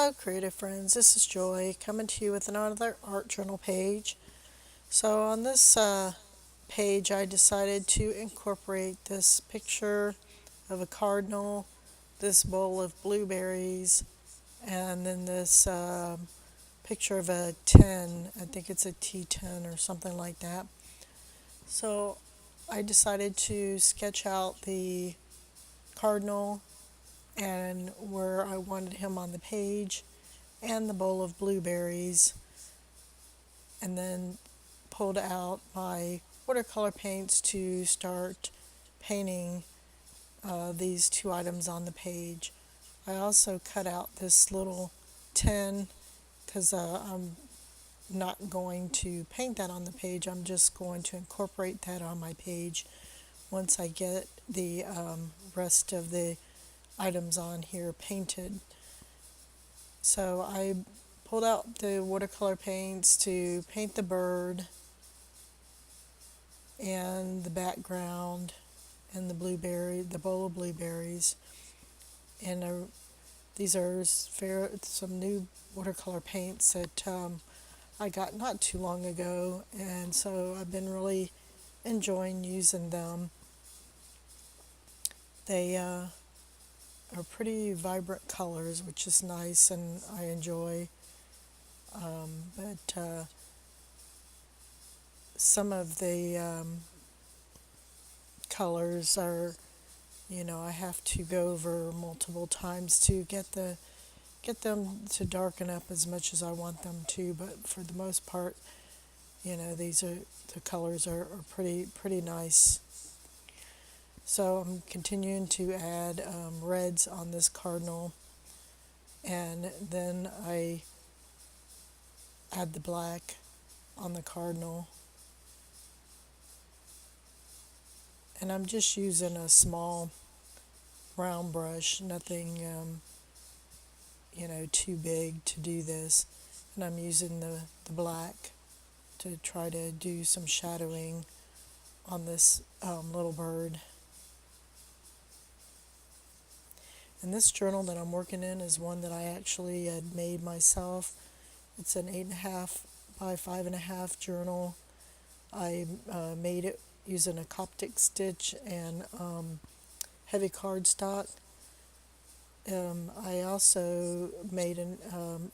Hello, creative friends. This is Joy coming to you with another art journal page. So, on this page, I decided to incorporate this picture of a cardinal, this bowl of blueberries, and then this picture of a 10. I think it's a T10 or something like that. So, I decided to sketch out the cardinal and where I wanted him on the page and the bowl of blueberries, and then pulled out my watercolor paints to start painting these two items on the page. I also cut out this little tin because I'm not going to paint that on the page. I'm just going to incorporate that on my page once I get the rest of the items on here painted. So I pulled out the watercolor paints to paint the bird and the background and the bowl of blueberries. And these are some new watercolor paints that I got not too long ago, and so I've been really enjoying using them. They are pretty vibrant colors, which is nice, and I enjoy. But some of the colors are, I have to go over multiple times to get them to darken up as much as I want them to. But for the most part, the colors are pretty nice. So I'm continuing to add reds on this cardinal, and then I add the black on the cardinal. And I'm just using a small round brush, nothing, too big to do this. And I'm using the black to try to do some shadowing on this little bird. And this journal that I'm working in is one that I actually had made myself. It's an 8.5 by 5.5 journal. I made it using a Coptic stitch and heavy cardstock. I also made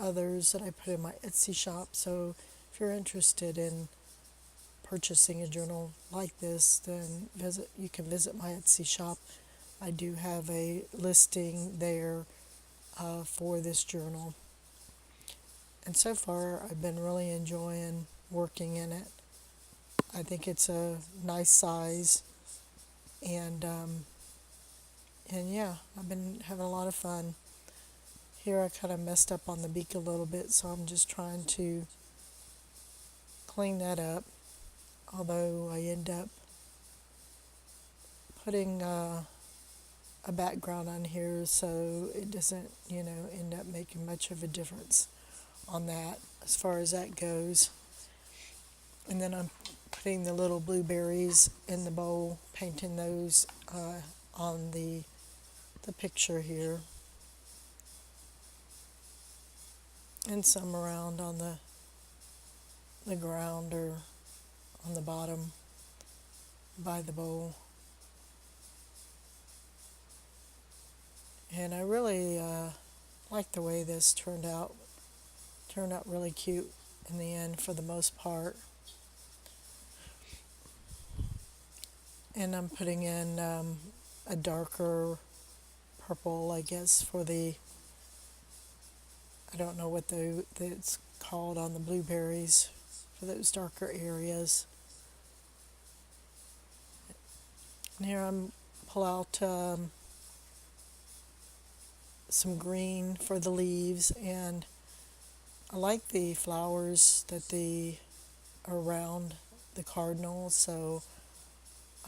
others that I put in my Etsy shop. So if you're interested in purchasing a journal like this, then you can visit my Etsy shop. I do have a listing there for this journal. And so far, I've been really enjoying working in it. I think it's a nice size, and yeah, I've been having a lot of fun. Here I kind of messed up on the beak a little bit, so I'm just trying to clean that up. Although I end up putting a background on here, so it doesn't, end up making much of a difference on that as far as that goes. And then I'm putting the little blueberries in the bowl, painting those on the picture here, and some around on the ground or on the bottom by the bowl. And I really like the way this turned out. Turned out really cute in the end for the most part. And I'm putting in a darker purple, I guess, for I don't know what it's called on the blueberries, for those darker areas. And here I'm pull out some green for the leaves, and I like the flowers that are around the cardinal, so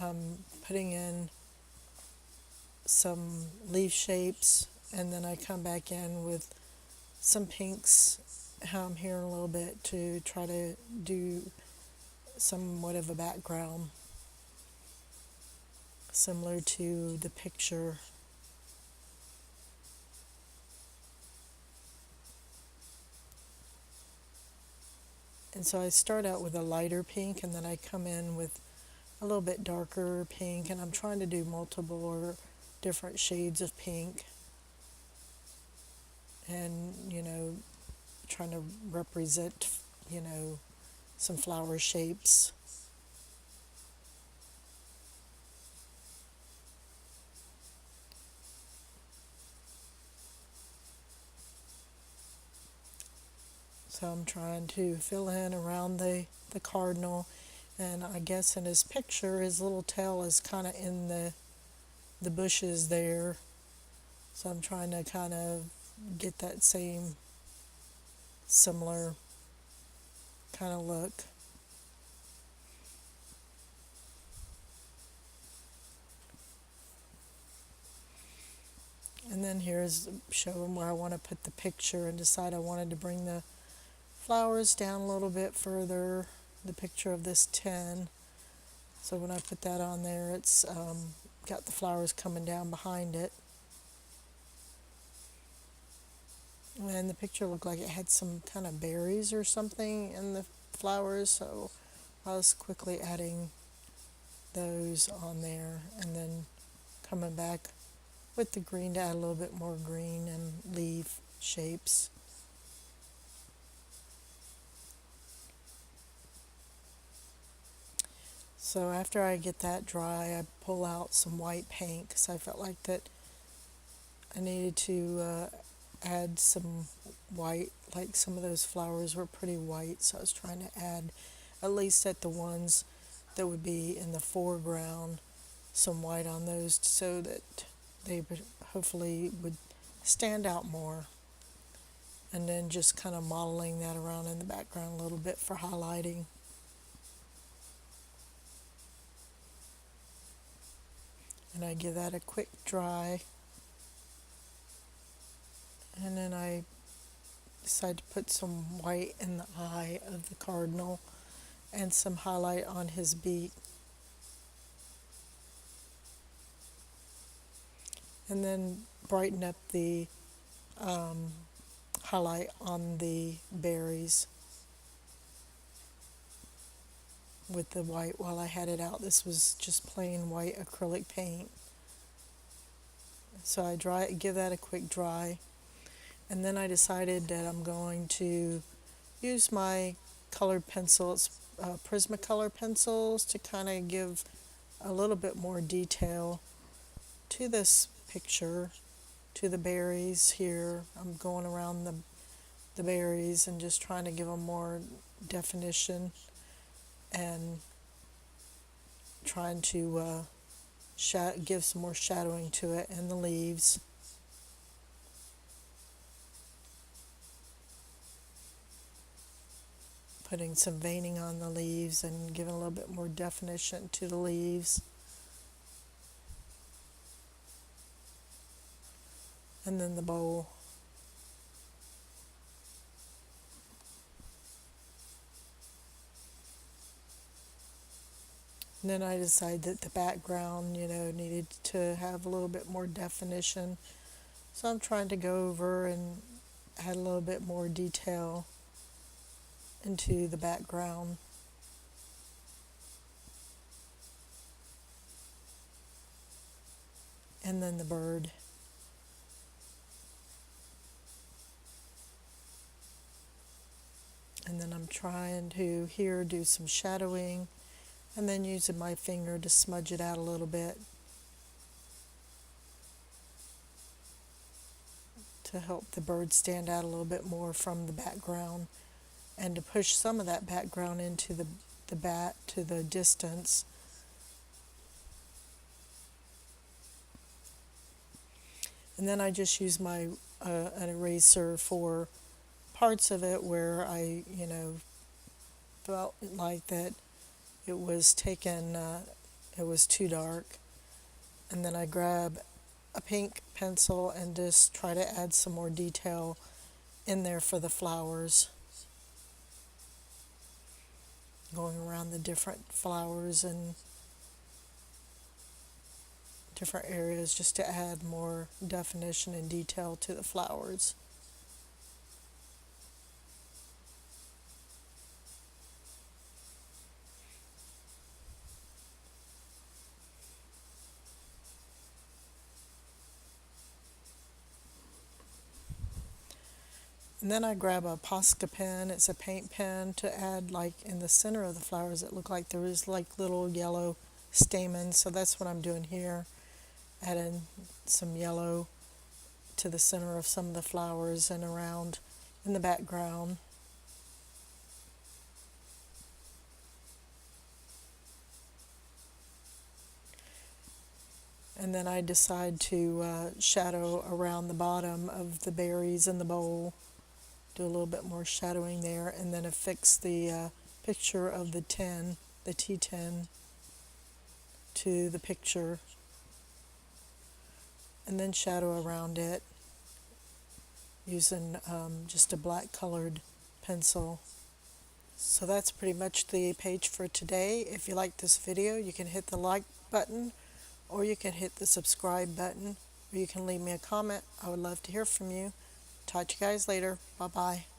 I'm putting in some leaf shapes, and then I come back in with some pinks here in a little bit to try to do somewhat of a background similar to the picture. And so I start out with a lighter pink and then I come in with a little bit darker pink, and I'm trying to do multiple or different shades of pink, and trying to represent some flower shapes. So I'm trying to fill in around the cardinal, and I guess in his picture his little tail is kind of in the bushes there, so I'm trying to kind of get that same similar kind of look. And then here's showing where I want to put the picture, and decide I wanted to bring the flowers down a little bit further, the picture of this 10. So when I put that on there, it's got the flowers coming down behind it. And the picture looked like it had some kind of berries or something in the flowers, so I was quickly adding those on there, and then coming back with the green to add a little bit more green and leaf shapes. So after I get that dry, I pull out some white paint because I felt like that I needed to add some white. Like some of those flowers were pretty white, so I was trying to add, at least at the ones that would be in the foreground, some white on those so that they would hopefully would stand out more. And then just kind of modeling that around in the background a little bit for highlighting. And I give that a quick dry. And then I decide to put some white in the eye of the cardinal and some highlight on his beak. And then brighten up the highlight on the berries with the white while I had it out. This was just plain white acrylic paint. So I give that a quick dry. And then I decided that I'm going to use my colored pencils, Prismacolor pencils, to kind of give a little bit more detail to this picture, to the berries here. I'm going around the berries and just trying to give them more definition, and trying to give some more shadowing to it, and the leaves. Putting some veining on the leaves and giving a little bit more definition to the leaves. And then the bowl. And then I decided that the background, needed to have a little bit more definition. So I'm trying to go over and add a little bit more detail into the background. And then the bird. And then I'm trying to here do some shadowing, and then using my finger to smudge it out a little bit to help the bird stand out a little bit more from the background, and to push some of that background into the bat to the distance. And then I just use my an eraser for parts of it where I felt like that it was taken, it was too dark. And then I grab a pink pencil and just try to add some more detail in there for the flowers, going around the different flowers and different areas just to add more definition and detail to the flowers. And then I grab a Posca pen, it's a paint pen, to add like in the center of the flowers. It looked like there was like little yellow stamens, so that's what I'm doing here. Adding some yellow to the center of some of the flowers and around in the background. And then I decide to shadow around the bottom of the berries in the bowl. Do a little bit more shadowing there, and then affix the picture of the tin, the tea tin, to the picture, and then shadow around it using just a black colored pencil. So that's pretty much the page for today. If you like this video, you can hit the like button, or you can hit the subscribe button, or you can leave me a comment. I would love to hear from you. Talk to you guys later. Bye bye.